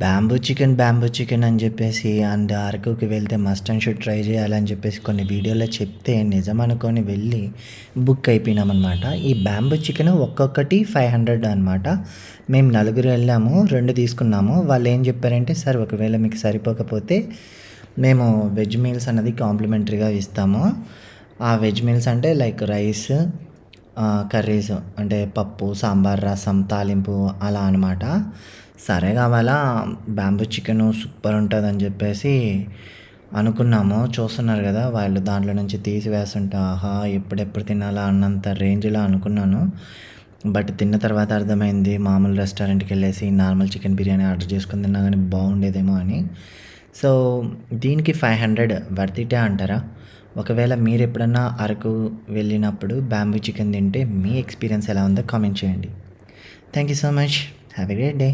Bamboo chicken అని చెప్పేసి and అరకుకి వెళ్తే మస్ట్ అండ్ షుడ్ ట్రై చేయాలని చెప్పేసి కొన్ని వీడియోలో చెప్తే నిజం అనుకొని వెళ్ళి బుక్ అయిపోయినామన్నమాట. ఈ బ్యాంబూ చికెన్ ఒక్కొక్కటి 500 అనమాట. మేము నలుగురు వెళ్ళాము, 2 తీసుకున్నాము. వాళ్ళు ఏం చెప్పారంటే, సార్ ఒకవేళ మీకు సరిపోకపోతే మేము వెజ్ మీల్స్ అనేది కాంప్లిమెంటరీగా ఇస్తాము. ఆ వెజ్ మీల్స్ అంటే లైక్ రైస్, కర్రీస్ అంటే పప్పు, సాంబార్, రసం, తాలింపు అలా అనమాట. సరే కావాలా బ్యాంబూ చికెను సూపర్ ఉంటుందని చెప్పేసి అనుకున్నాము. చూస్తున్నారు కదా వాళ్ళు దాంట్లో నుంచి తీసి వేస్తుంటే ఆహా ఎప్పుడెప్పుడు తినాలా అన్నంత రేంజ్లో అనుకున్నాను. బట్ తిన్న తర్వాత అర్థమైంది మామూలు రెస్టారెంట్కి వెళ్ళేసి నార్మల్ చికెన్ బిర్యానీ ఆర్డర్ చేసుకుని తిన్నా కానీ బాగుండేదేమో అని. సో దీనికి 500 వర్త్ ఇటే అంటారా? ఒకవేళ మీరు ఎప్పుడన్నా అరకు వెళ్ళినప్పుడు బ్యాంబూ చికెన్ తింటే మీ ఎక్స్పీరియన్స్ ఎలా ఉందో కామెంట్ చేయండి. Thank you so much. Have a great day.